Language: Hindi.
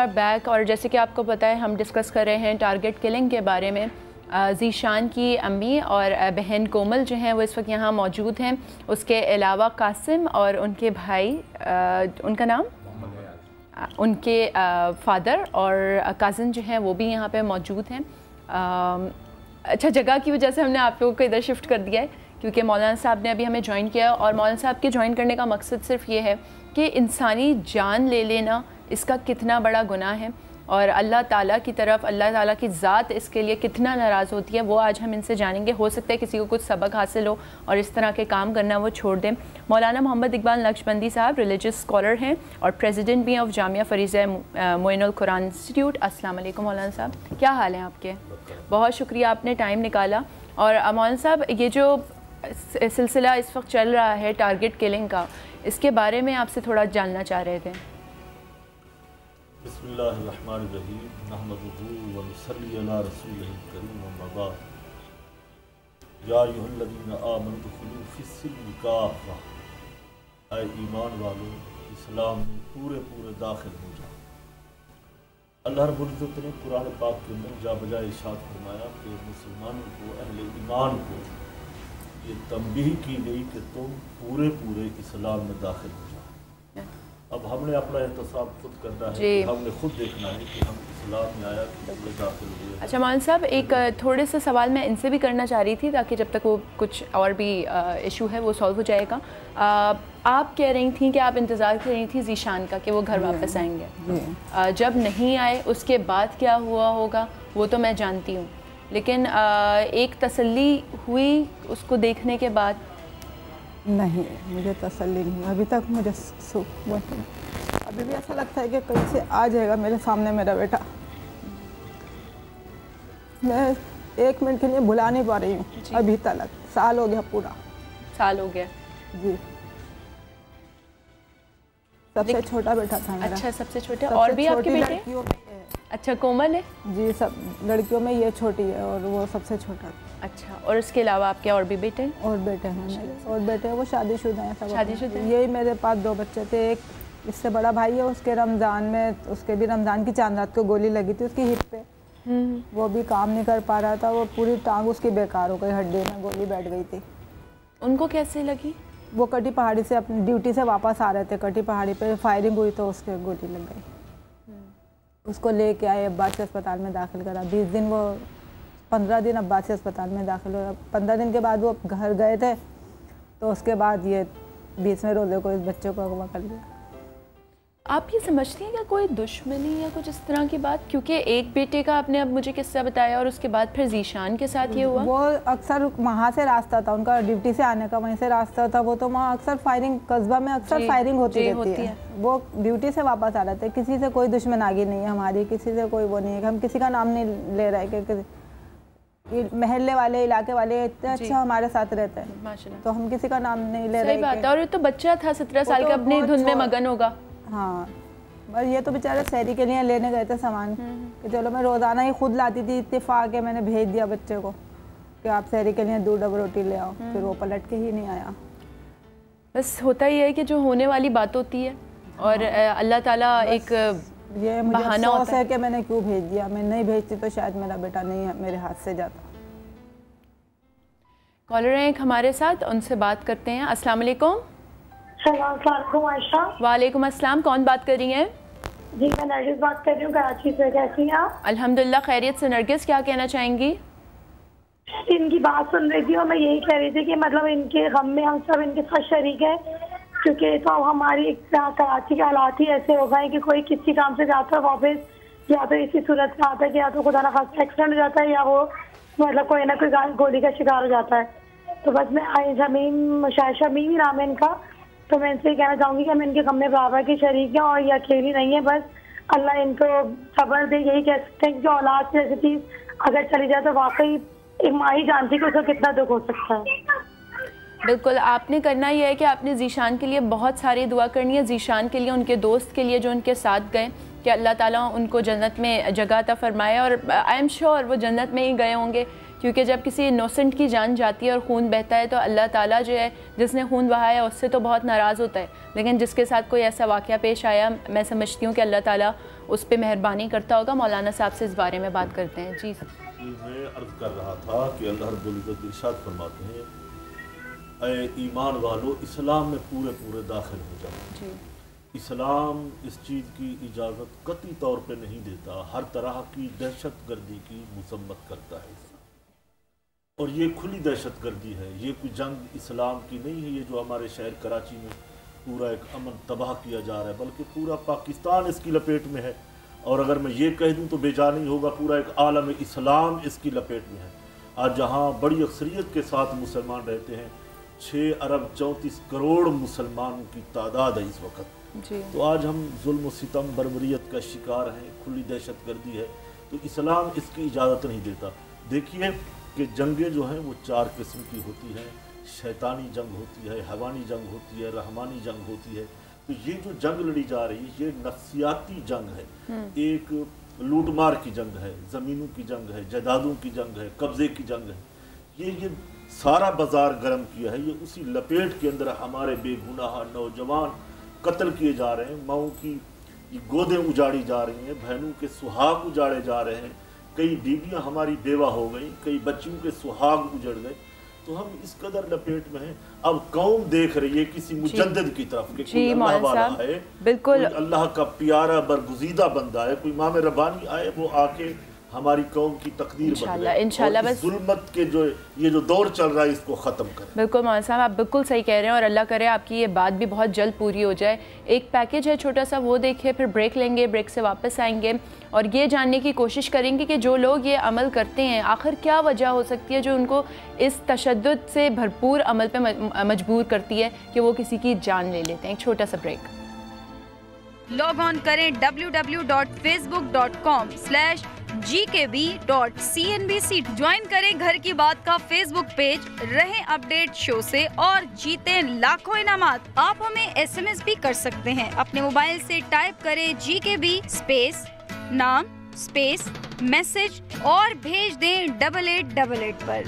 आर बैक और जैसे कि आपको पता है हम डिस्कस कर रहे हैं टारगेट किलिंग के बारे में। ज़ीशान की अम्मी और बहन कोमल जो हैं वो इस वक्त यहाँ मौजूद हैं। उसके अलावा कासिम और उनके भाई, उनका नाम, उनके फादर और कज़न जो हैं वो भी यहाँ पे मौजूद हैं। अच्छा, जगह की वजह से हमने आप लोगों को इधर शिफ्ट कर दिया है क्योंकि मौलाना साहब ने अभी हमें ज्वाइन किया और मौलाना साहब के ज्वाइन करने का मकसद सिर्फ ये है कि इंसानी जान ले लेना इसका कितना बड़ा गुनाह है और अल्लाह ताला की तरफ, अल्लाह ताला की ज़ात इसके लिए कितना नाराज़ होती है, वो आज हम इनसे जानेंगे। हो सकता है किसी को कुछ सबक हासिल हो और इस तरह के काम करना वो छोड़ दें। मौलाना मोहम्मद इकबाल नक्शबंदी साहब रिलीजियस स्कॉलर हैं और प्रेसिडेंट भी हैं ऑफ जामिया फरीज़ा मोइनुल कुरान इंस्टीट्यूट। अस्सलाम वालेकुम मौलाना साहब, क्या हाल है आपके? बहुत शुक्रिया आपने टाइम निकाला। और मौलाना साहब, ये जो सिलसिला इस वक्त चल रहा है टारगेट किलिंग का, इसके बारे में आपसे थोड़ा जानना चाह रहे थे। बिस्मिल्लाहिर्रहमानिर्रहीम, नहमदुहु व नुसल्ली अला रसूलिहिल करीम, अम्मा बाद। या अय्युहल्लज़ीना आमनु दुखुलू फिस्सिल्मि काफ़ा, ऐ ईमान वालों, इस्लाम में पूरे पूरे दाखिल हो जाओ। अल्लाह रब्बुल इज़्ज़त ने कुरान पाक के अंदर जा बजाय इरशाद फरमाया कि मुसलमानों को, अहले ईमान को ये तंबीह की गई कि तुम पूरे पूरे इस्लाम में दाखिल हो जाओ। अब हमने अपना एहतसाब खुद करना है कि हमने खुद देखना है कि हम इस्लाम में आया कि दाखिल हुए। अच्छा मौलाना साहब, एक थोड़े से सवाल मैं इनसे भी करना चाह रही थी ताकि जब तक वो कुछ और भी इशू है वो सॉल्व हो जाएगा। आप कह रही थी कि आप इंतज़ार कर रही थी ज़ीशान का कि वो घर वापस आएंगे। जब नहीं आए उसके बाद क्या हुआ होगा वो तो मैं जानती हूँ, लेकिन एक तसल्ली हुई उसको देखने के बाद? नहीं, मुझे तसल्ली नहीं अभी तक। मुझे अभी भी ऐसा लगता है कि कहीं से आ जाएगा मेरे सामने मेरा बेटा। मैं एक मिनट के लिए भुला नहीं पा रही हूँ अभी तक। साल हो गया, पूरा साल हो गया जी। सबसे छोटा बेटा था मेरा। अच्छा, सबसे छोटा। और भी आपके बेटे? अच्छा, कोमल है जी। सब लड़कियों में ये छोटी है और वो सबसे छोटा। अच्छा, और इसके अलावा आपके और भी बेटे? और बेटे हैं मेरे, और बेटे वो शादीशुदा हैं, सब शादीशुदा। यही मेरे पास 2 बच्चे थे। एक इससे बड़ा भाई है, उसके रमज़ान में, उसके भी रमज़ान की चांद रात को गोली लगी थी उसकी हिप पे। वो भी काम नहीं कर पा रहा था, वो पूरी टांग उसकी बेकार हो गई, हड्डी में गोली बैठ गई थी। उनको कैसे लगी? वो कटी पहाड़ी से अपनी ड्यूटी से वापस आ रहे थे, कटी पहाड़ी पे फायरिंग हुई तो उसके गोली लग गई। उसको लेके आए, अब्बासी अस्पताल में दाखिल करा। 20 दिन वो 15 दिन अब्बासी अस्पताल में दाखिल हुआ। 15 दिन के बाद वो घर गए थे तो उसके बाद ये 20वें रोज़े को इस बच्चे को अगवा कर लिया। आप ये समझती हैं क्या कोई दुश्मनी या कुछ इस तरह की बात? क्योंकि एक बेटे का आपने अब मुझे किस्सा बताया और उसके बाद फिर ज़ीशान के साथ ये हुआ। वो अक्सर वहाँ से रास्ता था उनका, ड्यूटी से आने का वहीं से रास्ता था। वो तो वहाँ अक्सर फायरिंग, कस्बा में अक्सर फायरिंग होती रहती है। वो ड्यूटी से वापस आ रहे थे। किसी से कोई दुश्मनागी नहीं है हमारी, किसी से कोई वो नहीं है। हम किसी का नाम नहीं ले रहे कि महल्ले वाले, इलाके वाले इतने अच्छा हमारे साथ रहते हैं, तो हम किसी का नाम नहीं ले रहे। सही बात है। और ये तो बच्चा था 17 साल का, अपनी धुन में मगन होगा। हाँ, बस ये तो बेचारे शहरी के लिए लेने गए थे सामान कि चलो, मैं रोज़ाना ही खुद लाती थी, इत्तेफाक है मैंने भेज दिया बच्चे को कि आप शहरी के लिए दूध डब रोटी ले आओ। फिर वो पलट के ही नहीं आया। बस होता ही है कि जो होने वाली बात होती है और अल्लाह ताला एक ये मुझे अफसोस है कि मैंने क्यों भेज दिया। मैं नहीं भेजती तो शायद मेरा बेटा नहीं मेरे हाथ से जाता। कॉलर हैं एक हमारे साथ, उनसे बात करते हैं। अस्सलाम वालेकुम। वालेकुम अस्सलाम, कौन बात कर रही हैं? जी, मैं नरगिस बात कर रही हूँ कराची से। कैसी हैं आप? अल्हम्दुलिल्लाह खैरियत से। नरगिस, क्या कहना चाहेंगी? इनकी बात सुन रही थी और मैं यही कह रही थी कि मतलब इनके गम में हम सब इनके साथ शरीक हैं, क्योंकि तो हमारी कराची के हालात ही ऐसे हो गए कि कोई किसी काम से जाता है वापस या तो इसी सूरत में आता है कि या तो खुदा ना खास्ता एक्सीडेंट हो जाता है या वो मतलब कोई ना कोई गोली का शिकार हो जाता है। तो बस मैं शमीम नाम है इनका, तो मैं इनसे कहना चाहूँगी कि हम इनके गम में बराबर की शरीक हैं और ये अकेली नहीं है। बस अल्लाह इनको सब्र दे, यही कह सकते हैं कि जो औलाद जैसी चीज़ अगर चली जाए तो वाकई एक माँ ही जानती है कि उसको कितना दुख हो सकता है। बिल्कुल, आपने करना ही है कि आपने ज़ीशान के लिए बहुत सारी दुआ करनी है। ज़ीशान के लिए, उनके दोस्त के लिए जो उनके साथ गए, कि अल्लाह ताला उनको जन्नत में जगह अता फरमाए। और आई एम श्योर वो जन्नत में ही गए होंगे क्योंकि जब किसी इनोसेंट की जान जाती है और खून बहता है तो अल्लाह ताला जो है जिसने खून बहाया उससे तो बहुत नाराज़ होता है, लेकिन जिसके साथ कोई ऐसा वाक़या पेश आया मैं समझती हूँ कि अल्लाह ताला उस पर मेहरबानी करता होगा। मौलाना साहब से इस बारे में बात करते हैं। जी मैं अर्ज़ कर रहा था कि अल्लाह रब्बुल इज़्ज़त इरशाद फरमाते हैं, ऐ ईमान वालो इस्लाम में पूरे पूरे दाखिल हो जाओ। इस्लाम इस चीज़ की इजाज़त कतई तौर पे नहीं देता, हर तरह की दहशत गर्दी की मसम्मत करता है और ये खुली दहशत गर्दी है। ये कोई जंग इस्लाम की नहीं है, ये जो हमारे शहर कराची में पूरा एक अमन तबाह किया जा रहा है, बल्कि पूरा पाकिस्तान इसकी लपेट में है। और अगर मैं ये कह दूं तो बेजा नहीं होगा, पूरा एक आलम इस्लाम इसकी लपेट में है। आज जहां बड़ी अक्सरियत के साथ मुसलमान रहते हैं, 6 अरब 34 करोड़ मुसलमानों की तादाद है इस वक्त, तो आज हम जुल्म सितम बर्बरियत का शिकार हैं, खुली दहशत गर्दी है, तो इस्लाम इसकी इजाज़त नहीं देता। देखिए कि जंगें जो हैं वो 4 किस्म की होती हैं, शैतानी जंग होती है, हवानी जंग होती है, रहमानी जंग होती है। तो ये जो जंग लड़ी जा रही है ये नफ्सियाती जंग है, एक लूटमार की जंग है, ज़मीनों की जंग है, जायदादों की जंग है, कब्ज़े की जंग है। ये सारा बाजार गर्म किया है, ये उसी लपेट के अंदर हमारे बेगुनाह नौजवान कत्ल किए जा रहे हैं, माओं की गोदें उजाड़ी जा रही हैं, बहनों के सुहाग उजाड़े जा रहे हैं, कई बीवियां हमारी बेवा हो गई, कई बच्चियों के सुहाग उजड़ गए। तो हम इस कदर लपेट में हैं। अब कौम देख रही है किसी मुजद्दिद की तरफ कि कोई अल्लाह वाला है, बिल्कुल अल्लाह का प्यारा बरगुज़ीदा बंदा है, कोई इमाम रब्बानी आए वो आके हमारी कौम की तकदीर इंशाल्लाह बस जुल्मत के ये जो दौर चल रहा है इसको ख़त्म करें। बिल्कुल मौलाना साहब आप बिल्कुल सही कह रहे हैं और अल्लाह करे आपकी ये बात भी बहुत जल्द पूरी हो जाए। एक पैकेज है छोटा सा, वो देखिए, फिर ब्रेक लेंगे, ब्रेक से वापस आएंगे और ये जानने की कोशिश करेंगे कि जो लोग ये अमल करते हैं आखिर क्या वजह हो सकती है जो उनको इस तशद्दुद से भरपूर अमल पे मजबूर करती है कि वो किसी की जान ले लेते हैं। एक छोटा सा ब्रेक। लॉग ऑन करें www.facebook.com/gkb.cnbc। ज्वाइन करें घर की बात का फेसबुक पेज, रहें अपडेट शो से और जीतें लाखों इनामात। आप हमें SMS भी कर सकते हैं। अपने मोबाइल से टाइप करें GKB स्पेस नाम स्पेस मैसेज और भेज दें 8888 पर।